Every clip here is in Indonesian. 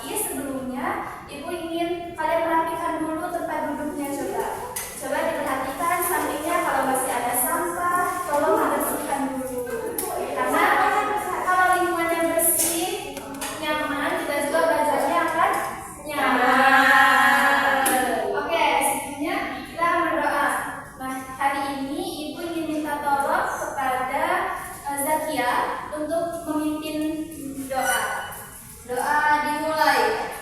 Tapi sebelumnya Ibu ingin kalian merapikan dulu tempat duduknya. Coba diperhatikan sampingnya, kalau masih ada sampah tolong dibersihkan dulu. Karena kalau lingkungannya bersih, nyaman, kita juga belajarnya akan nyaman. Oke, sebelumnya kita berdoa. Nah, hari ini Ibu ingin minta tolong kepada Zakia untuk memimpin doa. Doa dimulai.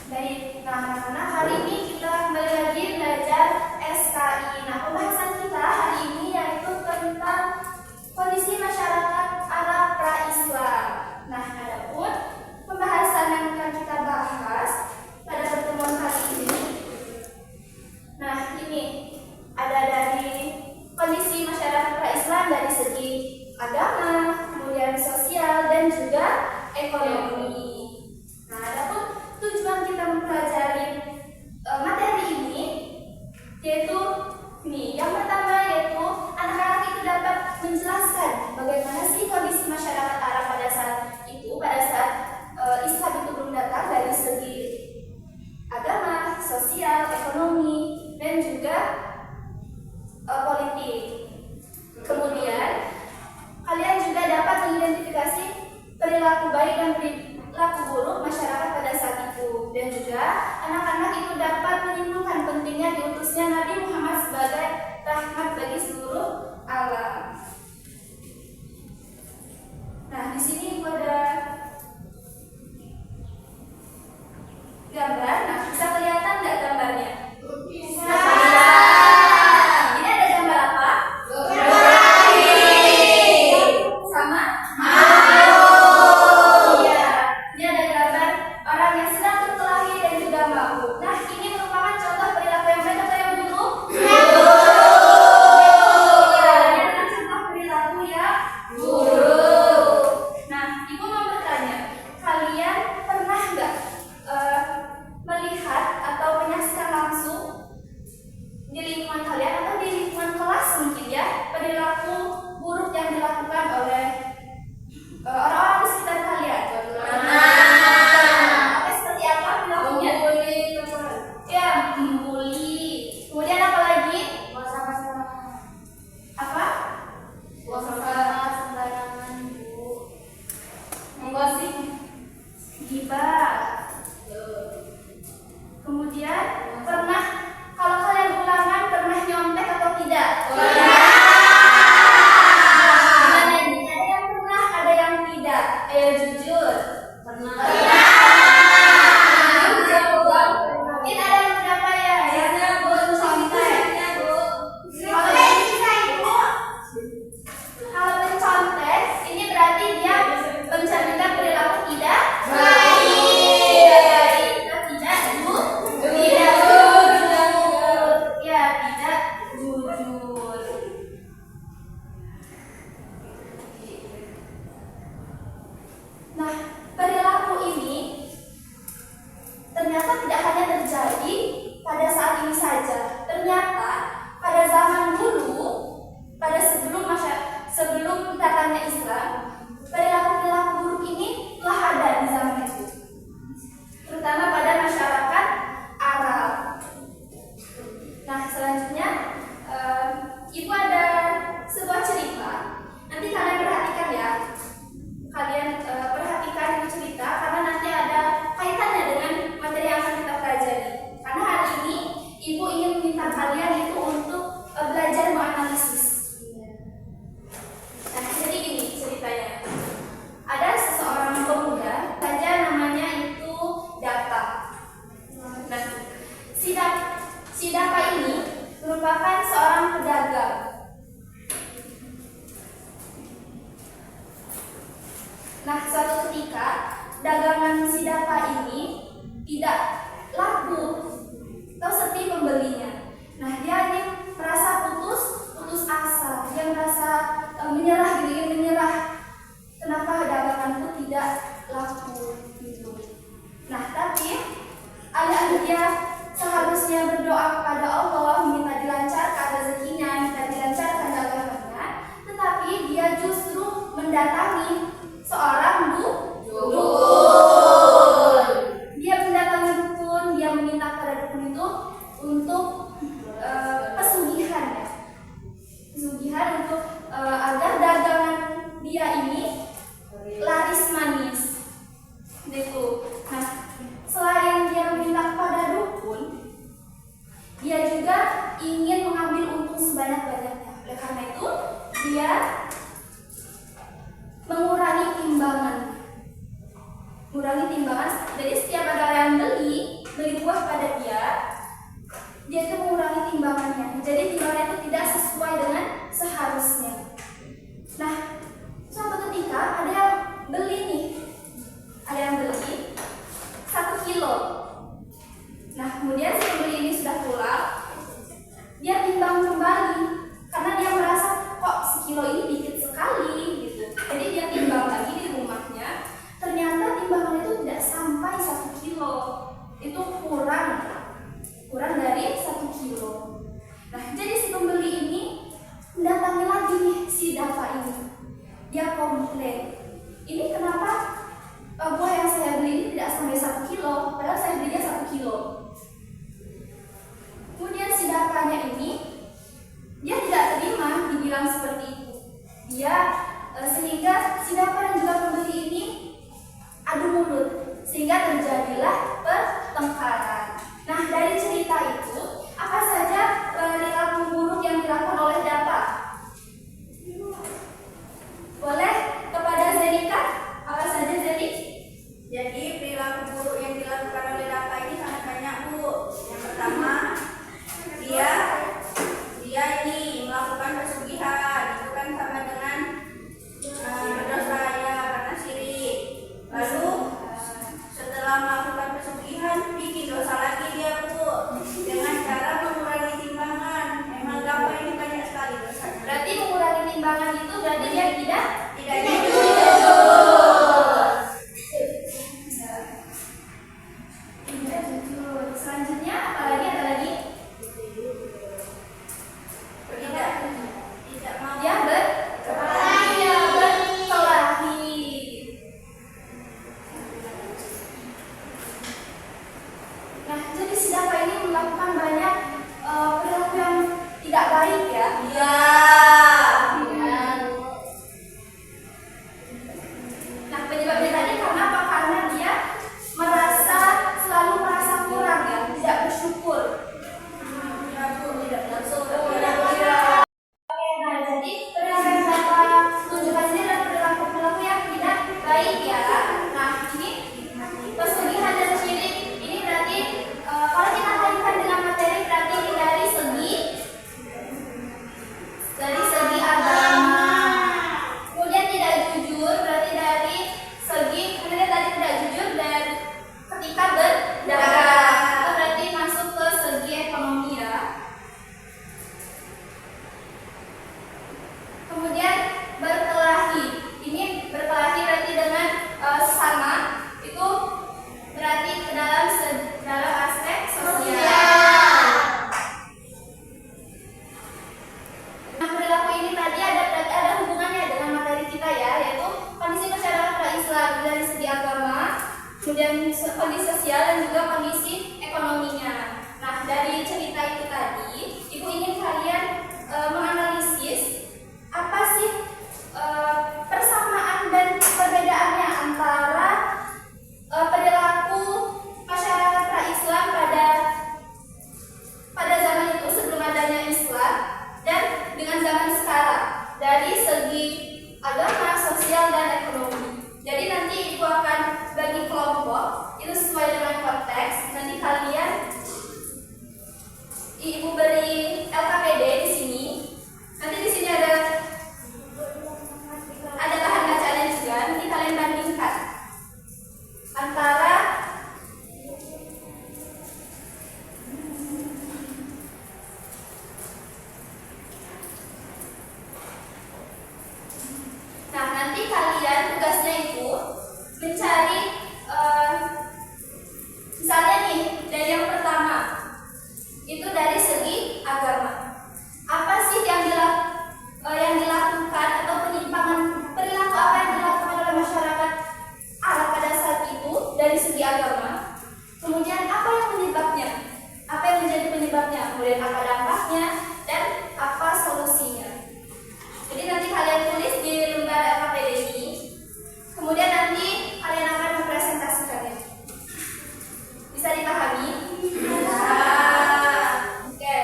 Baik, nah anak-anak, hari ini kita kembali lagi belajar SKI. Nah, pembahasan kita hari ini yaitu tentang kondisi masyarakat Arab pra-Islam. Nah, adapun pembahasan yang akan kita bahas pada pertemuan kali ini. Nah, ini ada dari kondisi masyarakat pra-Islam dari segi agama, kemudian sosial, dan juga ekonomi. Nah, adapun tujuan kita mempelajari materi ini yaitu yang pertama yaitu anak-anak itu dapat menjelaskan bagaimana sih kondisi masyarakat Arab pada saat Islam itu belum datang dari segi agama, sosial, ekonomi, dan juga politik. Kemudian kalian juga dapat mengidentifikasi perilaku baik dan perilaku buruk masyarakat pada saat itu, dan juga anak-anak itu dapat menyimpulkan pentingnya diutusnya Nabi Muhammad sebagai rahmat bagi seluruh alam. Nah, di sini ada gambar. Nah, bisa kelihatan nggak gambarnya? Bisa. Ini ada gambar apa? Sama? Iya. Ini ada gambar orang yang sedang berkelahi dan juga mabuk. Nah, ini merupakan contoh perilaku yang baik atau yang buruk? Iya, ini adalah contoh perilaku yang buruk. Nah, Ibu mau bertanya, kalian pernah nggak mendatangi seorang dukun. Dia mendatangi dukun, dia meminta pada dukun itu untuk pesugihan ya. Pesugihan untuk agar dagangan dia ini laris manis. Gitu. Nah, selain dia meminta kepada dukun, dia juga ingin mengambil untung sebanyak-banyaknya. Oleh karena itu, dia mengurangi timbangan. Jadi setiap ada orang yang beli buah pada dia itu mengurangi timbangannya. Jadi timbangannya itu tidak sesuai dengan seharusnya. Nah, suatu ketika ada yang beli 1 kilo. Nah, kemudian si pembeli ini sudah pulang, dia timbang kembali karena dia merasa kok sekilo ini dikit sekali gitu. Jadi dia timbang lagi di rumahnya, ternyata timbangan itu tidak sampai 1 kilo. Itu kurang dari 1 kilo. Nah, jadi si pembeli ini mendatangi lagi nih si Dava ini. Dia komplain, ini kenapa buah yang saya beli ini tidak sampai 1 kilo, padahal saya belinya 1 kilo. Kemudian si Davanya ini dia tidak terima dibilang seperti itu. Sehingga si Dava dan juga pembeli ini adu mulut, sehingga terjadilah pertengkaran. Nah, dari cerita itu apa saja perilaku buruk yang dilakukan oleh Dava? Boleh kepada Zenika? Apa saja Zeni? Jadi perilaku buruk yang dilakukan oleh Dava ini sangat banyak, Bu. Yang pertama, dia ini melakukan pesugihan. Itu kan sama dengan berdosa ya, karena syirik. Lalu setelah melakukan pesugihan, bikin dosa lagi dia, Bu, dengan cara mengurangi timbangan. Memang Dava ini banyak sekali dosanya. Berarti mengurangi timbangan itu berarti dia tidak jujur. Selanjutnya apa lagi? Tidak mau. Dia berkelahi. Nah, jadi si Dava ini melakukan banyak perilaku yang tidak baik ya. Iya. Nah, penyebabnya tadi karena apa? Karena dia selalu merasa kurang ya, tidak bersyukur. Nah, jadi perilaku yang Dava tunjukkan ini adalah perilaku yang tidak baik ya. Nah, ini pesugihan dan syirik ini berarti kalau kita kaitkan dengan materi berarti ini dari segi agama. Kemudian tidak jujur berarti dari segi, kemudian tadi tidak jujur dan ketika berdagang itu berarti masuk ke segi ekonomi ya. Kemudian berkelahi, ini berkelahi berarti dengan sesama, itu berarti ke dalam aspek sosial. Nah, perilaku ini tadi berarti ada hubungannya dengan materi kita ya, yaitu kondisi masyarakat pra-Islam dari segi agama, kemudian kondisi sosial dan juga kondisi ekonominya. Nah, dari cerita itu tadi, Ibu ingin kalian menganalisis apa sih persamaan dan perbedaannya antara perilaku masyarakat pra-Islam pada zaman itu sebelum adanya Islam dan dengan zaman sekarang dari segi agama, sosial dan ekonomi. Jadi nanti Ibu akan bagi kelompok itu sesuai dengan konteks. Nanti kalian Ibu beri LKPD di sini. Nanti di sini ada bahan bacaan juga. Nanti kalian bandingkan antara nanti kalian tugasnya itu mencari misalnya nih dari yang pertama itu dari segi agama. Apa sih yang dilakukan atau perilaku apa Bisa dipahami? Bisa. Oke,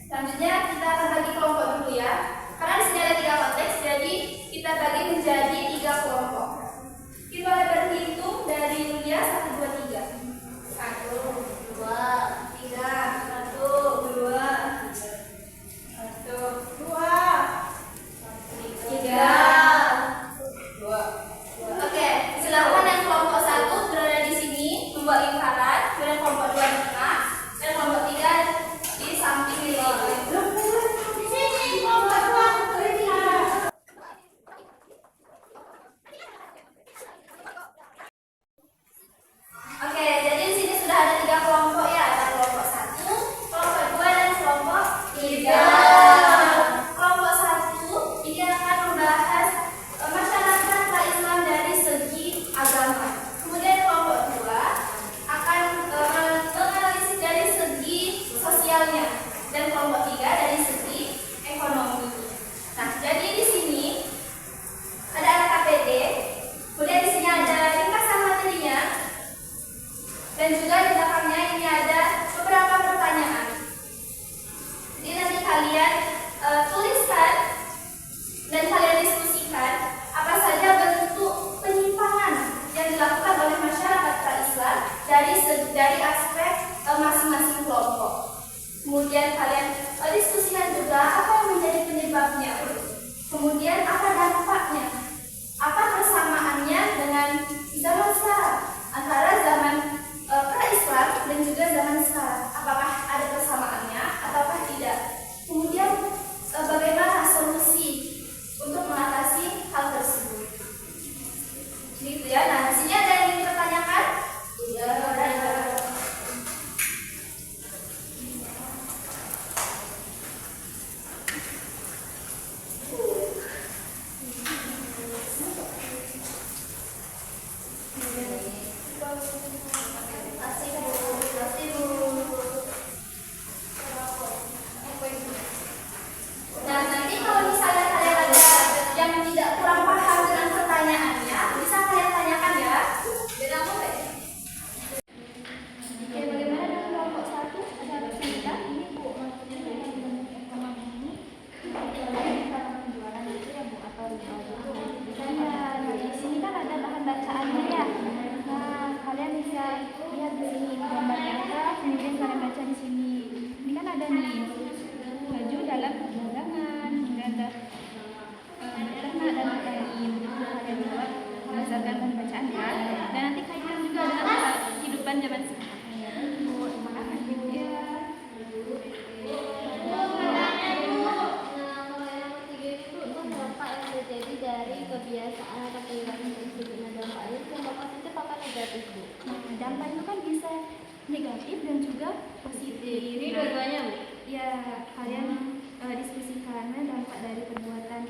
selanjutnya kita akan bagi kelompok dulu ya. Karena di sini ada 3 konteks, jadi kita bagi menjadi 3 kelompok. Kita berhitung dari Yulia 1, 2, 3. 1, 2, 3. 1, 2, 1, 2, 3. Oke, silakan yang kelompok 1 berada di sini membuat lingkaran, kemudian kelompok 2 di tengah, dan kelompok 3 di samping ini. Di sini kelompok 2 berlingkaran. Oke, jadi di sini sudah ada 3 kelompok ya, ada kelompok 1, kelompok 2, dan kelompok 3. Kelompok 1 ini akan membahas masyarakat Islam dari segi agama. Kemudian kelompok 2 akan menganalisis dari segi sosialnya, dan kelompok 3 dari segi ekonomi. Nah, jadi di sini ada anak KPD, kemudian di sini ada ringkasan materinya, dan juga di belakangnya ini ada beberapa pertanyaan. Jadi nanti kalian tuliskan dan kalian diskusikan apa saja bentuk penyimpangan yang dilakukan oleh masyarakat Islam dari aspek masing-masing kelompok. Kemudian kalian diskusikan juga apa yang menjadi penyebabnya. Kemudian apa dampaknya? Apa persamaannya dengan zaman sekarang? Antara zaman pra-Islam dan juga zaman sekarang. Apakah ada persamaannya ataukah tidak? Kemudian bagaimana solusi untuk mengatasi hal tersebut? Gitu ya. Nah, di sini ada yang ingin dipertanyakan? Iya, ada. Nah, nanti kalau misalnya kalian ada yang tidak kurang paham dengan pertanyaannya, bisa kalian tanyakan ya. Beda boleh. Oke, bagaimana dengan kelompok 1? Ada cerita ini Bu, maksudnya dengan ekonomi ini kita penjualan itu ya Bu, atau nah, di sini kan ada bahan bacaannya ya. Nah, kalian bisa lihat di sini gambarnya apa, kemudian kalian baca di sini. Ini kan ada nih baju dalam perdagangan, kemudian ada ternak dan lain-lain. Kalian buat berdasarkan bahan bacaan ya. Dan nanti kaitkan juga dengan kehidupan zaman sekarang. Jadi dari kebiasaan atau perilaku tersebut, dampak itu dampak positif apa negatif Bu? Nah, dampak itu kan bisa negatif dan juga positif. Ini dua-duanya Bu? Ya, kalian diskusikan dampak dari perbuatan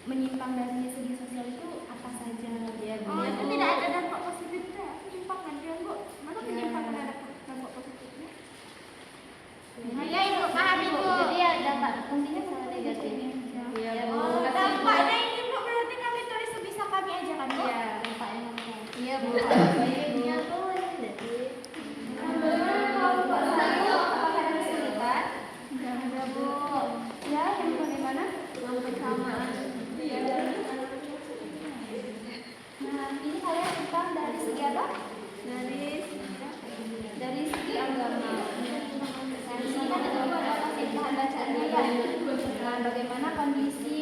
menyimpang dari segi sosial itu apa saja. Ya, Bu. Oh, itu tidak ada dampak positifnya, penyimpangan ya Bu. Mana penyimpangan ada dampak positifnya? Nah, ya Ibu, paham Ibu. Jadi ya dampak Intinya sama negatifnya. Ya, Bu. Bu. Dampaknya ini Bu berarti kami tulis sebisa kami aja kan Bu? Iya, dampaknya. Iya Bu. Baiknya tuh jadi Apakah ada kesulitan? Tidak ada Bu. Ya, yang bagaimana? yang bersamaan. Nah, ini kalian tentang dari segi apa? Dari segi agama. Di sini kan ada beberapa bahan bacaannya ya. Nah, bagaimana kondisi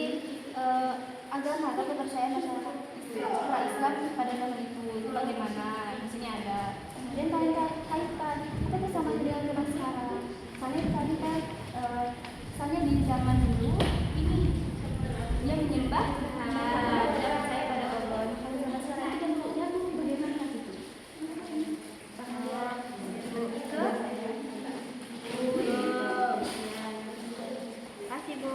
agama atau kepercayaan masyarakat Islam pada zaman itu bagaimana? Di sini ada. Kemudian kalian kaitkan apa itu sama dengan zaman sekarang. Kalian tadi kan misalnya di zaman dulu ini dia menyembah tidak percaya pada Allah. Kalau zaman sekarang itu bentuknya tuh bagaimana gitu? Kasih Bu.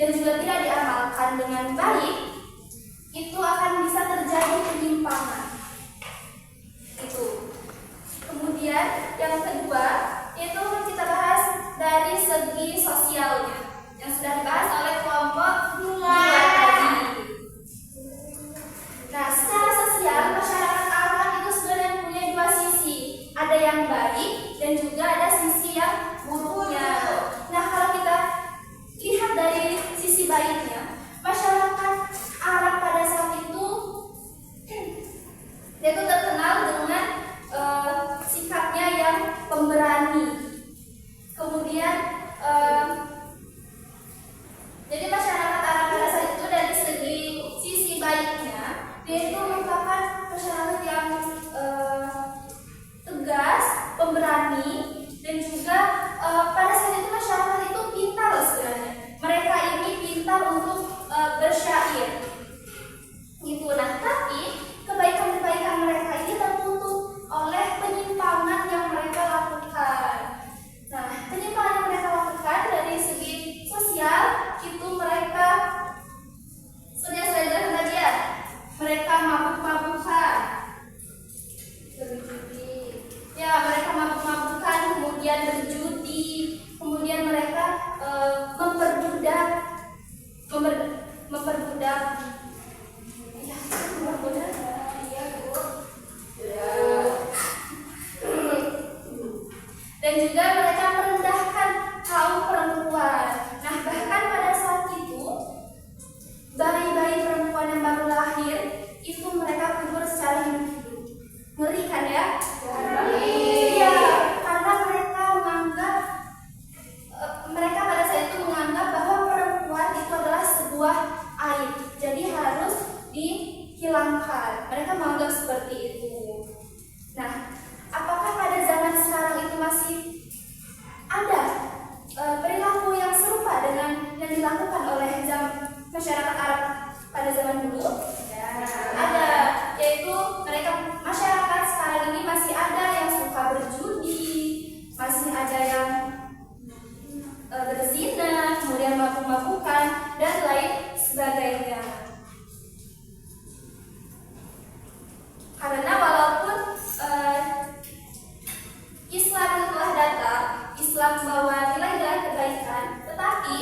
dan juga tidak diamalkan dengan baik, itu akan bisa terjadi penyimpangan. Itu. Kemudian yang kedua itu kita bahas dari segi sosialnya yang sudah dibahas oleh kelompok dua tadi. Nah, secara sosial masyarakat Arab itu sebenarnya punya dua sisi, ada yang baik dan juga ada sisi yang buruknya. Nah, kalau kita lihat dari sisi baiknya, masyarakat Arab pada saat itu dia itu terkenal dengan sikapnya yang pemberani. Kemudian jadi masyarakat Arab pada saat itu dari segi sisi baiknya, dia itu merupakan masyarakat yang tegas, pemberani, dan juga pada saat itu masyarakat itu pintar sebenarnya. Mereka ini pintar untuk bersyair. Gitu. Nah, tapi kebaikan-kebaikan mereka ini tertutup oleh penyimpangan yang mereka lakukan. Nah, penyimpangan yang mereka lakukan dari segi sosial itu mereka sudah tadi ya, mereka mabuk-mabukan, ya mereka mabuk-mabukan, kemudian berjudi, kemudian mereka memperbudak dan juga mereka merendahkan kaum perempuan. Nah, bahkan pada saat itu bayi-bayi perempuan yang baru lahir itu mereka kubur secara hidup-hidup. Ngeri kan ya? Iya, karena mereka pada saat itu menganggap bahwa perempuan itu adalah sebuah aib, jadi harus dihilangkan. Mereka menganggap seperti itu. Nah, apakah pada zaman sekarang itu masih ada perilaku yang serupa dengan yang dilakukan oleh masyarakat Arab pada zaman dulu? Ya. Ada, yaitu mereka masyarakat sekarang ini masih ada yang suka berjudi, masih ada yang berzina, kemudian mabuk-mabukan dan lain sebagainya. Karena walaupun Islam telah datang, Islam membawa nilai-nilai kebaikan, tetapi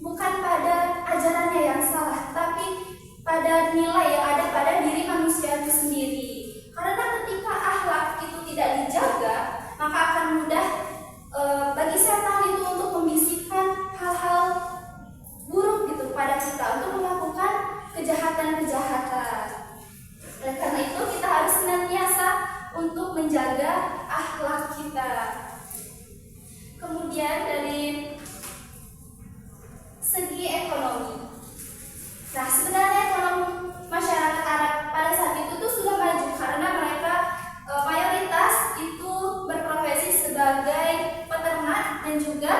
bukan pada ajarannya yang salah, tapi pada nilai yang ada pada diri manusia itu sendiri. Karena ketika akhlak itu tidak dijaga, maka akan mudah bagi setan itu untuk membisikkan hal-hal buruk gitu pada kita, untuk melakukan kejahatan-kejahatan. Oleh karena itu kita harus senantiasa untuk menjaga akhlak kita. Kemudian dari segi ekonomi. Nah, sebenarnya ekonomi masyarakat Arab pada saat itu tuh sudah maju karena mereka mayoritas itu berprofesi sebagai peternak dan juga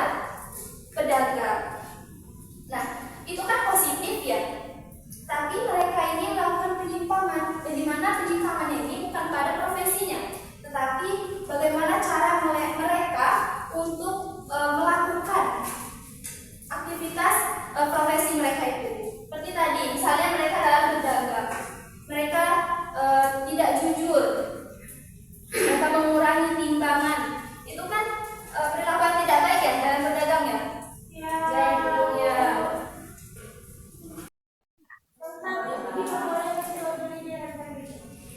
pedagang. Nah, itu kan positif ya. Tapi mereka ini melakukan penyimpangan, dan di mana penyimpangannya ini bukan pada profesinya, tetapi bagaimana cara mereka untuk melakukan aktivitas profesi mereka itu. Seperti tadi, misalnya mereka dalam berdagang, mereka tidak jujur, mereka mengurangi timbangan. Itu kan perilaku yang tidak baik ya dalam berdagang ya.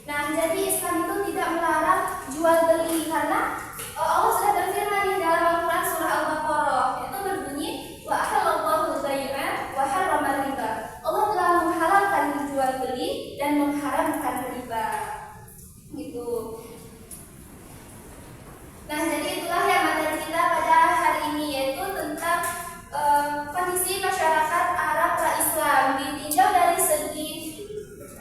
Nah, jadi Islam itu tidak melarang jual beli karena Allah sudah berfirman di dalam Al-Quran surah Al-Baqarah, itu berbunyi wa ahallallahu al-bai'a wa harrama riba. Allah telah menghalalkan jual beli dan mengharamkan riba. Gitu. Nah, jadi itulah yang materi kita pada hari ini, yaitu tentang kondisi masyarakat Arab pra-Islam ditinjau dari segi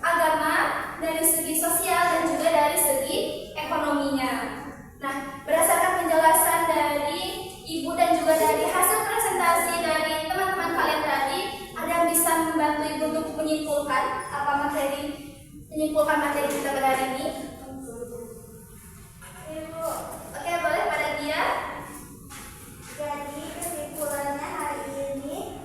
agama, dari segi sosial, dan juga dari segi ekonominya. Nah, berdasarkan penjelasan dari Ibu dan juga dari hasil presentasi dari teman-teman kalian tadi, ada yang bisa membantu Ibu untuk menyimpulkan materi kita pada hari ini? Ibu, oke, boleh pada dia. Jadi kesimpulannya hari ini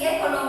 segi ekonomi